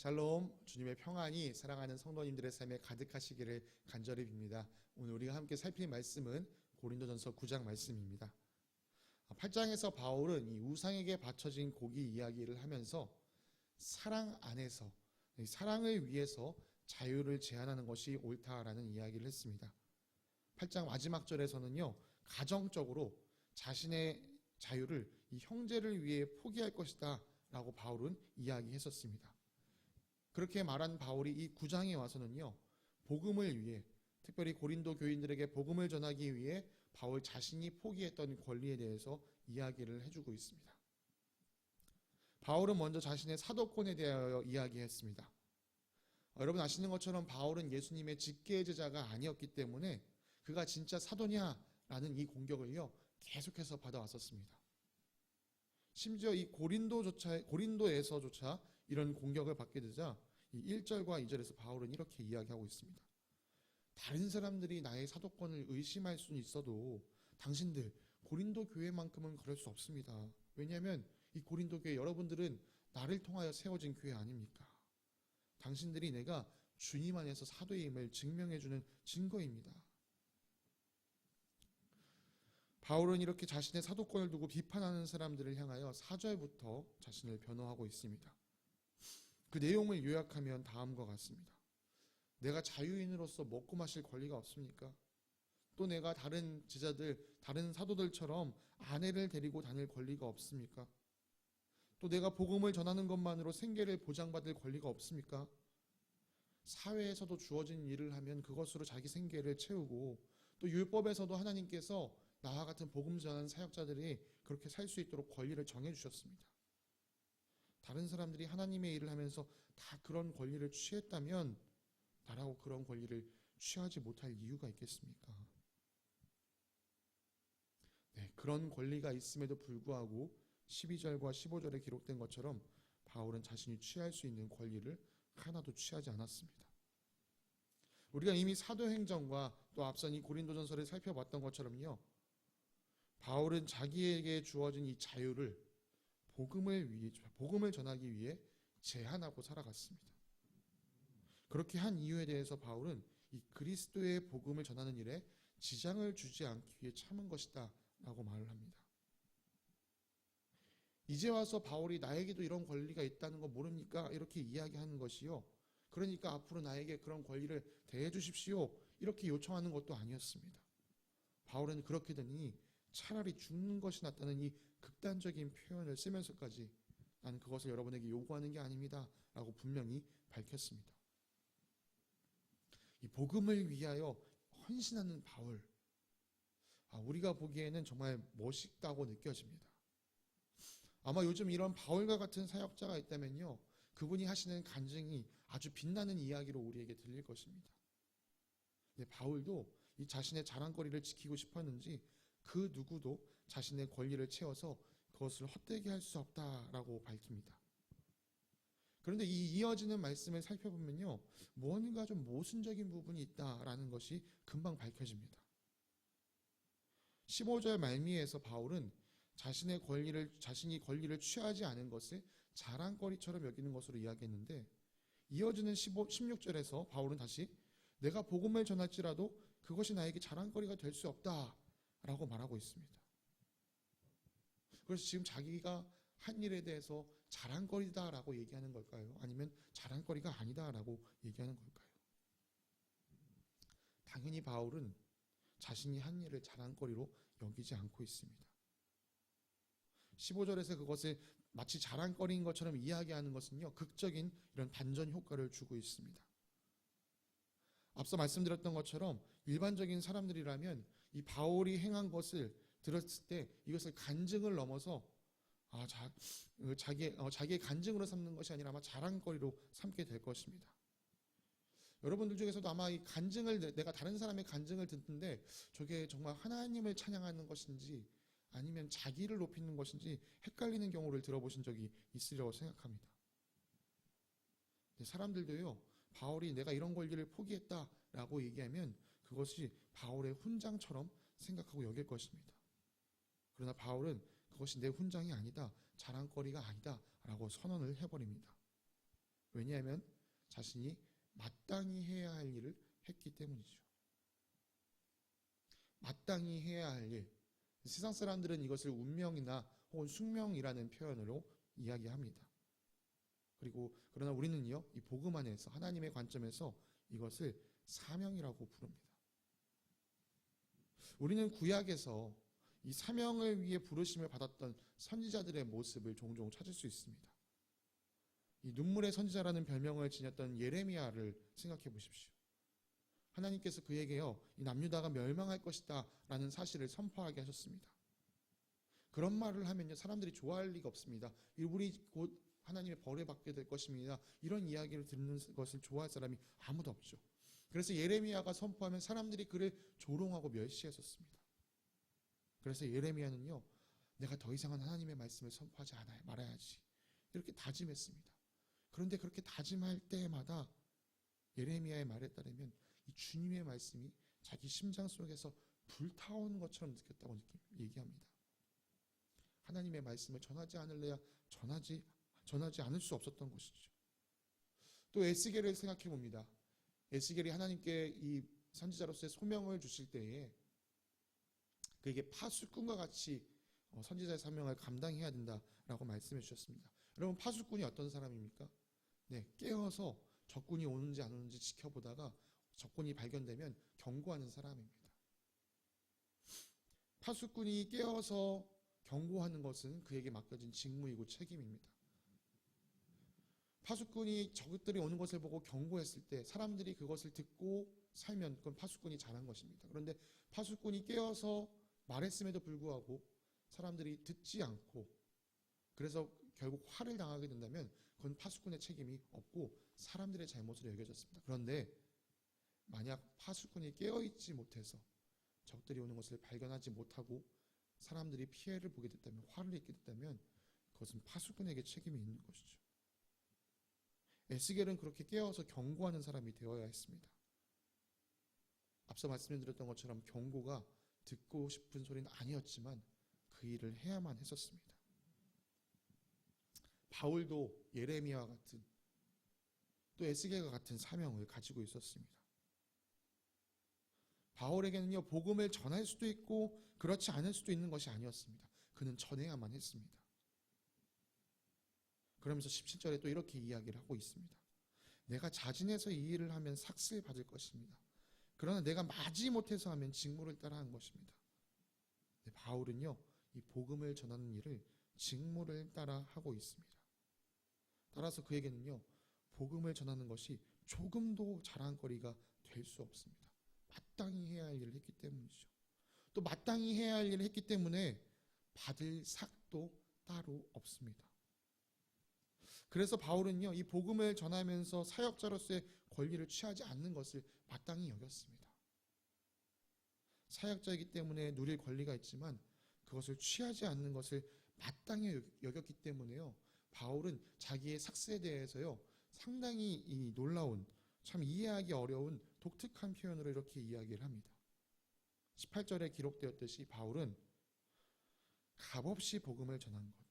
샬롬, 주님의 평안이 사랑하는 성도님들의 삶에 가득하시기를 간절히 빕니다. 오늘 우리가 함께 살필 말씀은 고린도전서 9장 말씀입니다. 8장에서 바울은 이 우상에게 바쳐진 고기 이야기를 하면서 사랑 안에서, 사랑을 위해서 자유를 제한하는 것이 옳다라는 이야기를 했습니다. 8장 마지막 절에서는요, 가정적으로 자신의 자유를 이 형제를 위해 포기할 것이다 라고 바울은 이야기했었습니다. 그렇게 말한 바울이 이 9장에 와서는요, 복음을 위해, 특별히 고린도 교인들에게 복음을 전하기 위해 바울 자신이 포기했던 권리에 대해서 이야기를 해주고 있습니다. 바울은 먼저 자신의 사도권에 대하여 이야기했습니다. 여러분 아시는 것처럼 바울은 예수님의 직계 제자가 아니었기 때문에 그가 진짜 사도냐라는 이 공격을요, 계속해서 받아왔었습니다. 심지어 이 고린도에서조차 이런 공격을 받게 되자 이 1절과 2절에서 바울은 이렇게 이야기하고 있습니다. 다른 사람들이 나의 사도권을 의심할 수는 있어도 당신들 고린도 교회만큼은 그럴 수 없습니다. 왜냐하면 이 고린도 교회 여러분들은 나를 통하여 세워진 교회 아닙니까? 당신들이 내가 주님 안에서 사도임을 증명해주는 증거입니다. 바울은 이렇게 자신의 사도권을 두고 비판하는 사람들을 향하여 4절부터 자신을 변호하고 있습니다. 그 내용을 요약하면 다음과 같습니다. 내가 자유인으로서 먹고 마실 권리가 없습니까? 또 내가 다른 제자들, 다른 사도들처럼 아내를 데리고 다닐 권리가 없습니까? 또 내가 복음을 전하는 것만으로 생계를 보장받을 권리가 없습니까? 사회에서도 주어진 일을 하면 그것으로 자기 생계를 채우고 또 율법에서도 하나님께서 나와 같은 복음 전하는 사역자들이 그렇게 살 수 있도록 권리를 정해주셨습니다. 다른 사람들이 하나님의 일을 하면서 다 그런 권리를 취했다면 나라고 그런 권리를 취하지 못할 이유가 있겠습니까? 네, 그런 권리가 있음에도 불구하고 12절과 15절에 기록된 것처럼 바울은 자신이 취할 수 있는 권리를 하나도 취하지 않았습니다. 우리가 이미 사도행전과 또 앞선 이 고린도전서를 살펴봤던 것처럼요, 바울은 자기에게 주어진 이 자유를 복음을 전하기 위해 제한하고 살아갔습니다. 그렇게 한 이유에 대해서 바울은 이 그리스도의 복음을 전하는 일에 지장을 주지 않기 위해 참은 것이다 라고 말을 합니다. 이제 와서 바울이 나에게도 이런 권리가 있다는 거 모릅니까? 이렇게 이야기하는 것이요, 그러니까 앞으로 나에게 그런 권리를 대해 주십시오 이렇게 요청하는 것도 아니었습니다. 바울은 그렇게 되니 차라리 죽는 것이 낫다는 이 극단적인 표현을 쓰면서까지 나는 그것을 여러분에게 요구하는 게 아닙니다 라고 분명히 밝혔습니다. 이 복음을 위하여 헌신하는 바울, 우리가 보기에는 정말 멋있다고 느껴집니다. 아마 요즘 이런 바울과 같은 사역자가 있다면요, 그분이 하시는 간증이 아주 빛나는 이야기로 우리에게 들릴 것입니다. 근데 바울도 이 자신의 자랑거리를 지키고 싶었는지 그 누구도 자신의 권리를 채워서 그것을 헛되게 할 수 없다라고 밝힙니다. 그런데 이 이어지는 말씀을 살펴보면요, 뭔가 좀 모순적인 부분이 있다라는 것이 금방 밝혀집니다. 15절 말미에서 바울은 자신이 권리를 취하지 않은 것을 자랑거리처럼 여기는 것으로 이야기했는데, 이어지는 16절에서 바울은 다시 내가 복음을 전할지라도 그것이 나에게 자랑거리가 될 수 없다라고 말하고 있습니다. 그래서 지금 자기가 한 일에 대해서 자랑거리다라고 얘기하는 걸까요? 아니면 자랑거리가 아니다라고 얘기하는 걸까요? 당연히 바울은 자신이 한 일을 자랑거리로 여기지 않고 있습니다. 15절에서 그것을 마치 자랑거리인 것처럼 이야기하는 것은요, 극적인 이런 반전 효과를 주고 있습니다. 앞서 말씀드렸던 것처럼 일반적인 사람들이라면 이 바울이 행한 것을 들었을 때 이것을 간증을 넘어서 자기의 간증으로 삼는 것이 아니라 아마 자랑거리로 삼게 될 것입니다. 여러분들 중에서도 아마 이 간증을, 내가 다른 사람의 간증을 듣는데 저게 정말 하나님을 찬양하는 것인지 아니면 자기를 높이는 것인지 헷갈리는 경우를 들어보신 적이 있으리라고 생각합니다. 사람들도요, 바울이 내가 이런 권리를 포기했다라고 얘기하면 그것이 바울의 훈장처럼 생각하고 여길 것입니다. 그러나 바울은 그것이 내 훈장이 아니다, 자랑거리가 아니다 라고 선언을 해버립니다. 왜냐하면 자신이 마땅히 해야 할 일을 했기 때문이죠. 마땅히 해야 할 일. 세상 사람들은 이것을 운명이나 혹은 숙명이라는 표현으로 이야기합니다. 그러나 우리는요, 이 복음 안에서 하나님의 관점에서 이것을 사명이라고 부릅니다. 우리는 구약에서 이 사명을 위해 부르심을 받았던 선지자들의 모습을 종종 찾을 수 있습니다. 이 눈물의 선지자라는 별명을 지녔던 예레미야를 생각해 보십시오. 하나님께서 그에게요, 이 남유다가 멸망할 것이다 라는 사실을 선포하게 하셨습니다. 그런 말을 하면요, 사람들이 좋아할 리가 없습니다. 우리 곧 하나님의 벌을 받게 될 것입니다. 이런 이야기를 듣는 것을 좋아할 사람이 아무도 없죠. 그래서 예레미야가 선포하면 사람들이 그를 조롱하고 멸시했었습니다. 그래서 예레미야는요, 내가 더 이상은 하나님의 말씀을 선포하지 말아야지 이렇게 다짐했습니다. 그런데 그렇게 다짐할 때마다 예레미야의 말에 따르면 이 주님의 말씀이 자기 심장 속에서 불타오는 것처럼 느꼈다고 얘기합니다. 하나님의 말씀을 전하지 않을래야 전하지 않을 수 없었던 것이죠. 또 에스겔을 생각해 봅니다. 에스겔이 하나님께 이 선지자로서의 소명을 주실 때에 그에게 파수꾼과 같이 선지자의 사명을 감당해야 된다라고 말씀해 주셨습니다. 여러분, 파수꾼이 어떤 사람입니까? 네, 깨어서 적군이 오는지 안 오는지 지켜보다가 적군이 발견되면 경고하는 사람입니다. 파수꾼이 깨어서 경고하는 것은 그에게 맡겨진 직무이고 책임입니다. 파수꾼이 적들이 오는 것을 보고 경고했을 때 사람들이 그것을 듣고 살면 그건 파수꾼이 잘한 것입니다. 그런데 파수꾼이 깨어서 말했음에도 불구하고 사람들이 듣지 않고 그래서 결국 화를 당하게 된다면 그건 파수꾼의 책임이 없고 사람들의 잘못으로 여겨졌습니다. 그런데 만약 파수꾼이 깨어있지 못해서 적들이 오는 것을 발견하지 못하고 사람들이 피해를 보게 됐다면, 화를 입게 됐다면 그것은 파수꾼에게 책임이 있는 것이죠. 에스겔은 그렇게 깨어서 경고하는 사람이 되어야 했습니다. 앞서 말씀드렸던 것처럼 경고가 듣고 싶은 소리는 아니었지만 그 일을 해야만 했었습니다. 바울도 예레미야와 같은 또 에스겔과 같은 사명을 가지고 있었습니다. 바울에게는요, 복음을 전할 수도 있고 그렇지 않을 수도 있는 것이 아니었습니다. 그는 전해야만 했습니다. 그러면서 17절에 또 이렇게 이야기를 하고 있습니다. 내가 자진해서 이 일을 하면 삭슬 받을 것입니다. 그러나 내가 마지못해서 하면 직무를 따라 한 것입니다. 바울은요, 이 복음을 전하는 일을 직무를 따라 하고 있습니다. 따라서 그에게는요, 복음을 전하는 것이 조금도 자랑거리가 될 수 없습니다. 마땅히 해야 할 일을 했기 때문이죠. 또 마땅히 해야 할 일을 했기 때문에 받을 삭도 따로 없습니다. 그래서 바울은요, 이 복음을 전하면서 사역자로서의 권리를 취하지 않는 것을 마땅히 여겼습니다. 사역자이기 때문에 누릴 권리가 있지만 그것을 취하지 않는 것을 마땅히 여겼기 때문에요, 바울은 자기의 삭스에 대해서요, 상당히 이 놀라운, 참 이해하기 어려운 독특한 표현으로 이렇게 이야기를 합니다. 18절에 기록되었듯이 바울은 값없이 복음을 전한 것,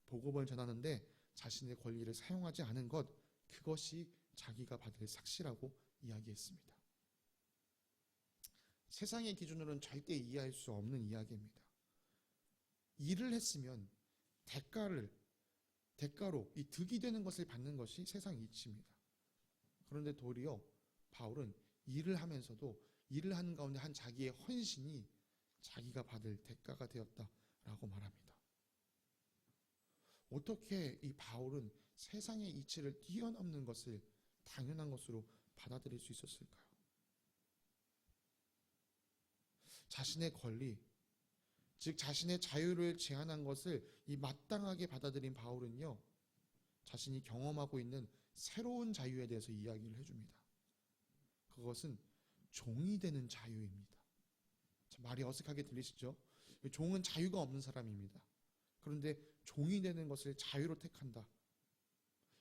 복음을 전하는데 자신의 권리를 사용하지 않은 것, 그것이 자기가 받을 삭시라고 이야기했습니다. 세상의 기준으로는 절대 이해할 수 없는 이야기입니다. 일을 했으면 대가로 이 득이 되는 것을 받는 것이 세상 이치입니다. 그런데 도리어 바울은 일을 하면서도 일을 하는 가운데 한 자기의 헌신이 자기가 받을 대가가 되었다라고 말합니다. 어떻게 이 바울은 세상의 이치를 뛰어넘는 것을 당연한 것으로 받아들일 수 있었을까요? 자신의 권리, 즉 자신의 자유를 제한한 것을 이 마땅하게 받아들인 바울은요, 자신이 경험하고 있는 새로운 자유에 대해서 이야기를 해줍니다. 그것은 종이 되는 자유입니다. 말이 어색하게 들리시죠? 종은 자유가 없는 사람입니다. 그런데 종이 되는 것을 자유로 택한다.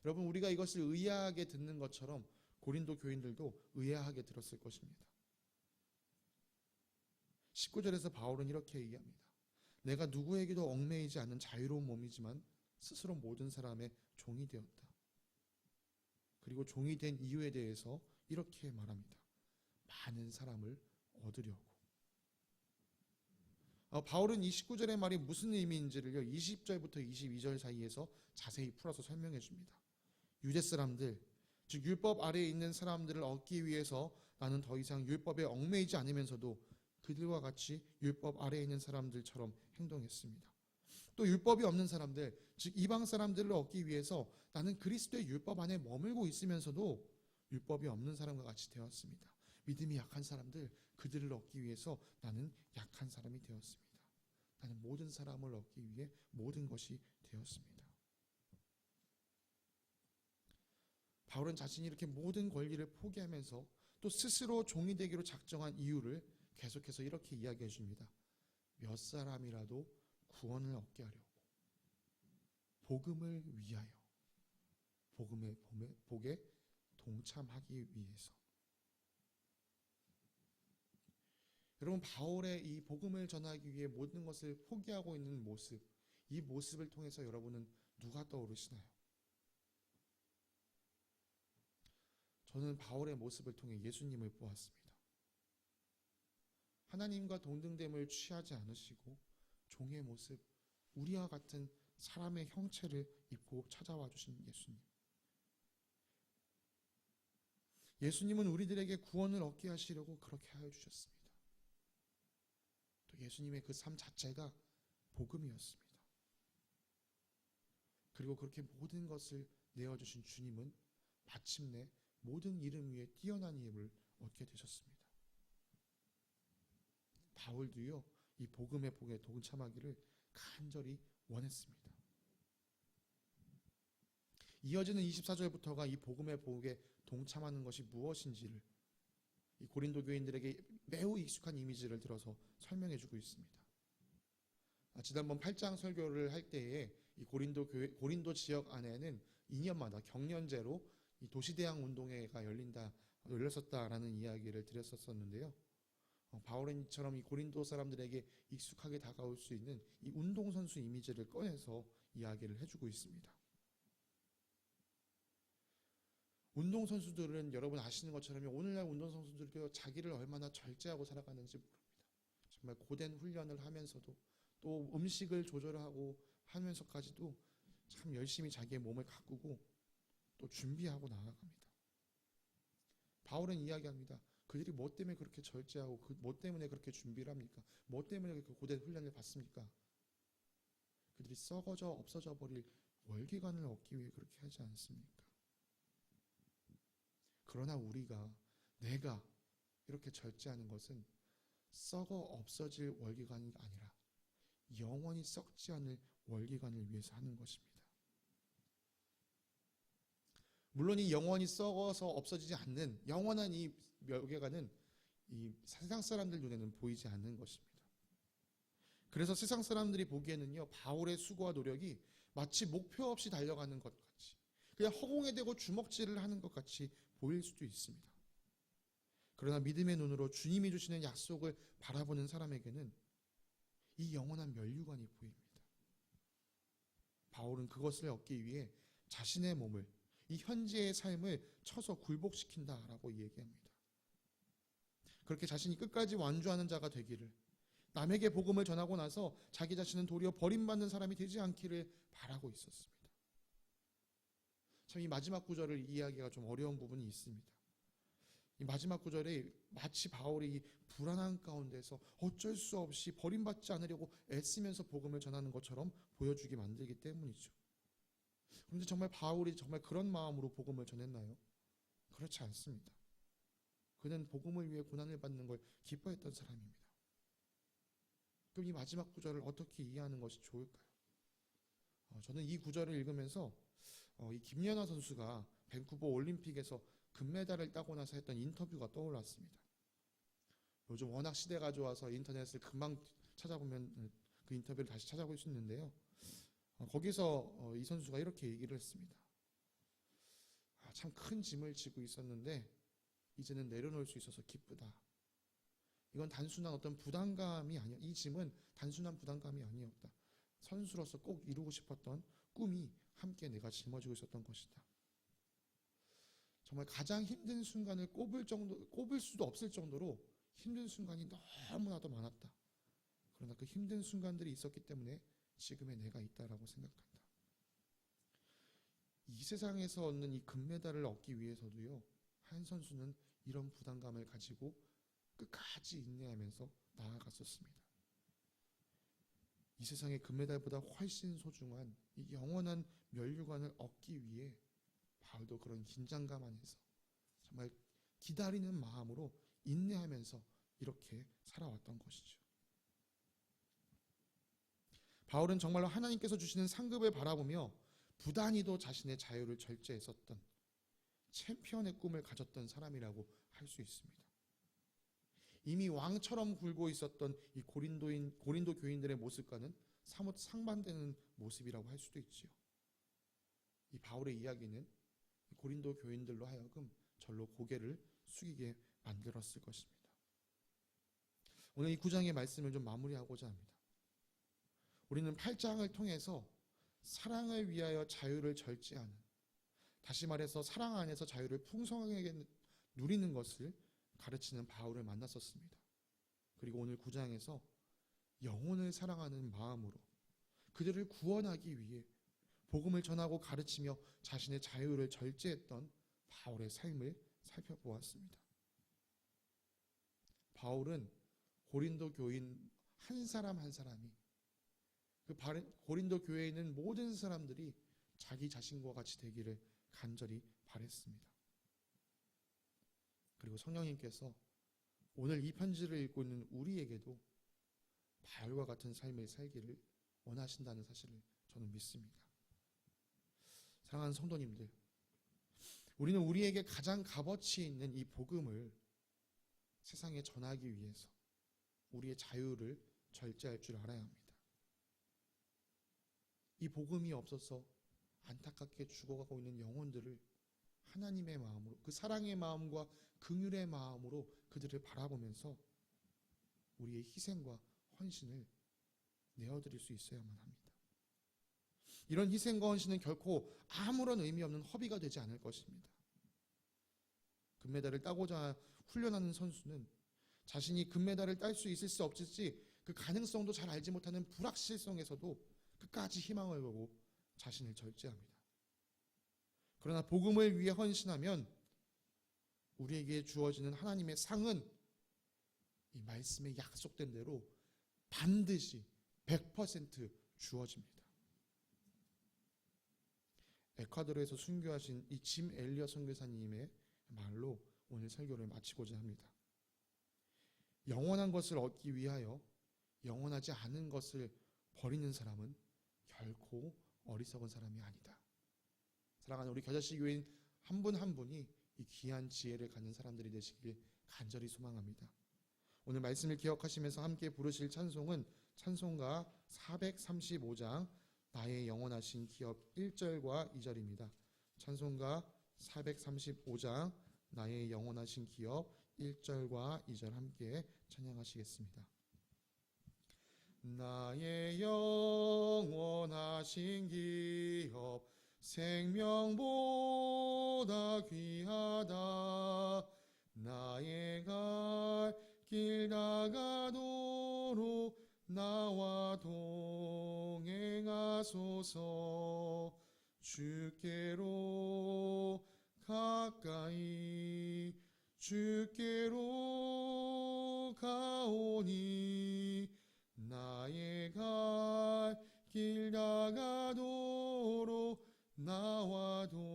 여러분, 우리가 이것을 의아하게 듣는 것처럼 고린도 교인들도 의아하게 들었을 것입니다. 19절에서 바울은 이렇게 얘기합니다. 내가 누구에게도 얽매이지 않는 자유로운 몸이지만 스스로 모든 사람의 종이 되었다. 그리고 종이 된 이유에 대해서 이렇게 말합니다. 많은 사람을 얻으려고. 바울은 이 19절의 말이 무슨 의미인지를요 20절부터 22절 사이에서 자세히 풀어서 설명해 줍니다. 유대 사람들, 즉 율법 아래에 있는 사람들을 얻기 위해서 나는 더 이상 율법에 얽매이지 않으면서도 그들과 같이 율법 아래에 있는 사람들처럼 행동했습니다. 또 율법이 없는 사람들, 즉 이방 사람들을 얻기 위해서 나는 그리스도의 율법 안에 머물고 있으면서도 율법이 없는 사람과 같이 되었습니다. 믿음이 약한 사람들, 그들을 얻기 위해서 나는 약한 사람이 되었습니다. 나는 모든 사람을 얻기 위해 모든 것이 되었습니다. 바울은 자신이 이렇게 모든 권리를 포기하면서 또 스스로 종이 되기로 작정한 이유를 계속해서 이렇게 이야기해 줍니다. 몇 사람이라도 구원을 얻게 하려고, 복음을 위하여, 복음의 복에 동참하기 위해서. 여러분, 바울의 이 복음을 전하기 위해 모든 것을 포기하고 있는 모습, 이 모습을 통해서 여러분은 누가 떠오르시나요? 저는 바울의 모습을 통해 예수님을 보았습니다. 하나님과 동등됨을 취하지 않으시고 종의 모습, 우리와 같은 사람의 형체를 입고 찾아와 주신 예수님. 예수님은 우리들에게 구원을 얻게 하시려고 그렇게 하여 주셨습니다. 또 예수님의 그 삶 자체가 복음이었습니다. 그리고 그렇게 모든 것을 내어주신 주님은 마침내 모든 이름 위에 뛰어난 힘을 얻게 되셨습니다. 바울도요, 이 복음의 복에 동참하기를 간절히 원했습니다. 이어지는 24절부터가 이 복음의 복에 동참하는 것이 무엇인지를 이 고린도 교인들에게 매우 익숙한 이미지를 들어서 설명해 주고 있습니다. 지난번 8장 설교를 할 때에 이 고린도 지역 안에는 2년마다 경년제로 이 도시대항 운동회가 열렸었다라는 이야기를 드렸었는데요. 바울은처럼 이 고린도 사람들에게 익숙하게 다가올 수 있는 이 운동선수 이미지를 꺼내서 이야기를 해주고 있습니다. 운동선수들은 여러분 아시는 것처럼 오늘날 운동선수들도 자기를 얼마나 절제하고 살아가는지 모릅니다. 정말 고된 훈련을 하면서도 또 음식을 조절하고 하면서까지도 참 열심히 자기의 몸을 가꾸고 또 준비하고 나아갑니다. 바울은 이야기합니다. 그들이 뭐 때문에 그렇게 절제하고 뭐 때문에 그렇게 준비를 합니까? 뭐 때문에 그렇게 고된 훈련을 받습니까? 그들이 썩어져 없어져 버릴 월기관을 얻기 위해 그렇게 하지 않습니까? 그러나 내가 이렇게 절제하는 것은 썩어 없어질 월기관이 아니라 영원히 썩지 않을 월기관을 위해서 하는 것입니다. 물론 이 영원히 썩어서 없어지지 않는 영원한 이 멸계관은 이 세상 사람들 눈에는 보이지 않는 것입니다. 그래서 세상 사람들이 보기에는요, 바울의 수고와 노력이 마치 목표 없이 달려가는 것 같이, 그냥 허공에 대고 주먹질을 하는 것 같이 보일 수도 있습니다. 그러나 믿음의 눈으로 주님이 주시는 약속을 바라보는 사람에게는 이 영원한 면류관이 보입니다. 바울은 그것을 얻기 위해 자신의 몸을, 이 현재의 삶을 쳐서 굴복시킨다라고 얘기합니다. 그렇게 자신이 끝까지 완주하는 자가 되기를, 남에게 복음을 전하고 나서 자기 자신은 도리어 버림받는 사람이 되지 않기를 바라고 있었습니다. 참 이 마지막 구절을 이해하기가 좀 어려운 부분이 있습니다. 이 마지막 구절에 마치 바울이 이 불안한 가운데서 어쩔 수 없이 버림받지 않으려고 애쓰면서 복음을 전하는 것처럼 보여주게 만들기 때문이죠. 그런데 정말 바울이 정말 그런 마음으로 복음을 전했나요? 그렇지 않습니다. 그는 복음을 위해 고난을 받는 걸 기뻐했던 사람입니다. 그럼 이 마지막 구절을 어떻게 이해하는 것이 좋을까요? 저는 이 구절을 읽으면서 이 김연아 선수가 밴쿠버 올림픽에서 금메달을 따고 나서 했던 인터뷰가 떠올랐습니다. 요즘 워낙 시대가 좋아서 인터넷을 금방 찾아보면 그 인터뷰를 다시 찾아볼 수 있는데요. 거기서 이 선수가 이렇게 얘기를 했습니다. 참 큰 짐을 지고 있었는데 이제는 내려놓을 수 있어서 기쁘다. 이건 단순한 어떤 부담감이 아니야. 이 짐은 단순한 부담감이 아니었다. 선수로서 꼭 이루고 싶었던 꿈이 함께 내가 짊어지고 있었던 것이다. 정말 가장 힘든 순간을 꼽을 수도 없을 정도로 힘든 순간이 너무나도 많았다. 그러나 그 힘든 순간들이 있었기 때문에 지금의 내가 있다라고 생각한다. 이 세상에서 얻는 이 금메달을 얻기 위해서도요, 한 선수는 이런 부담감을 가지고 끝까지 인내하면서 나아갔었습니다. 이 세상의 금메달보다 훨씬 소중한 이 영원한 면류관을 얻기 위해 바울도 그런 긴장감 안에서 정말 기다리는 마음으로 인내하면서 이렇게 살아왔던 것이죠. 바울은 정말로 하나님께서 주시는 상급을 바라보며 부단히도 자신의 자유를 절제했었던 챔피언의 꿈을 가졌던 사람이라고 할 수 있습니다. 이미 왕처럼 굴고 있었던 이 고린도 교인들의 모습과는 사뭇 상반되는 모습이라고 할 수도 있지요. 이 바울의 이야기는 고린도 교인들로 하여금 절로 고개를 숙이게 만들었을 것입니다. 오늘 이 9장의 말씀을 좀 마무리하고자 합니다. 우리는 8장을 통해서 사랑을 위하여 자유를 절제하는, 다시 말해서 사랑 안에서 자유를 풍성하게 누리는 것을 가르치는 바울을 만났었습니다. 그리고 오늘 9장에서 영혼을 사랑하는 마음으로 그들을 구원하기 위해 복음을 전하고 가르치며 자신의 자유를 절제했던 바울의 삶을 살펴보았습니다. 바울은 고린도 교인 한 사람 한 사람이, 그 고린도 교회에 있는 모든 사람들이 자기 자신과 같이 되기를 간절히 바랬습니다. 그리고 성령님께서 오늘 이 편지를 읽고 있는 우리에게도 바울과 같은 삶을 살기를 원하신다는 사실을 저는 믿습니다. 사랑하는 성도님들, 우리는 우리에게 가장 값어치 있는 이 복음을 세상에 전하기 위해서 우리의 자유를 절제할 줄 알아야 합니다. 이 복음이 없어서 안타깝게 죽어가고 있는 영혼들을 하나님의 마음으로, 그 사랑의 마음과 긍휼의 마음으로 그들을 바라보면서 우리의 희생과 헌신을 내어드릴 수 있어야만 합니다. 이런 희생과 헌신은 결코 아무런 의미 없는 허비가 되지 않을 것입니다. 금메달을 따고자 훈련하는 선수는 자신이 금메달을 딸 수 있을지 없을지 그 가능성도 잘 알지 못하는 불확실성에서도 끝까지 희망을 보고 자신을 절제합니다. 그러나 복음을 위해 헌신하면 우리에게 주어지는 하나님의 상은 이 말씀에 약속된 대로 반드시 100% 주어집니다. 에콰도르에서 순교하신 이 짐 엘리엇 선교사님의 말로 오늘 설교를 마치고자 합니다. 영원한 것을 얻기 위하여 영원하지 않은 것을 버리는 사람은 결코 어리석은 사람이 아니다. 사랑하는 우리 겨자씨 교인 한 분 한 분이 이 귀한 지혜를 갖는 사람들이 되시길 간절히 소망합니다. 오늘 말씀을 기억하시면서 함께 부르실 찬송은 찬송가 435장 나의 영원하신 기업 1절과 2절입니다. 찬송가 435장 나의 영원하신 기업 1절과 2절 함께 찬양하시겠습니다. 나의 영원하신 기업 생명보다 귀하다. 나의 갈 길 다가도록 나와 동행하소서. 주께로 가까이 주께로 가오니 나의 갈 길 다가도록 나와 동행하소서.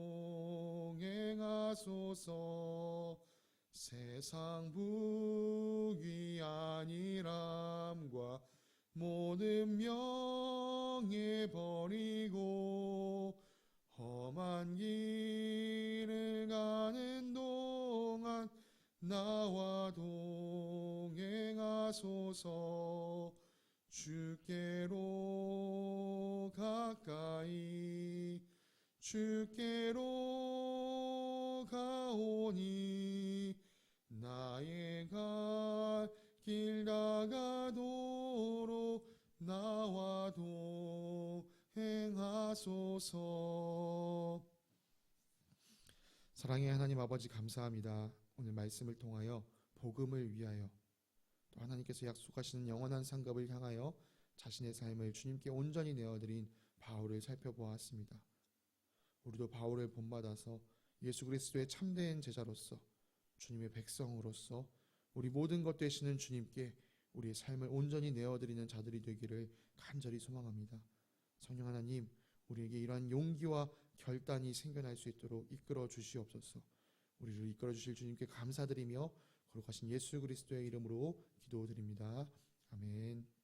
세상 부귀 안일함과 모든 명예 버리고 험한 길을 가는 동안 나와 동행하소서. 주께로 가까이 주께로 가오니 나의 갈 길 다가도록 나와 동행하소서. 사랑의 하나님 아버지 감사합니다. 오늘 말씀을 통하여 복음을 위하여 또 하나님께서 약속하시는 영원한 상급을 향하여 자신의 삶을 주님께 온전히 내어드린 바울을 살펴보았습니다. 우리도 바울을 본받아서 예수 그리스도의 참된 제자로서 주님의 백성으로서 우리 모든 것 되시는 주님께 우리의 삶을 온전히 내어드리는 자들이 되기를 간절히 소망합니다. 성령 하나님, 우리에게 이러한 용기와 결단이 생겨날 수 있도록 이끌어 주시옵소서. 우리를 이끌어 주실 주님께 감사드리며 거룩하신 예수 그리스도의 이름으로 기도드립니다. 아멘.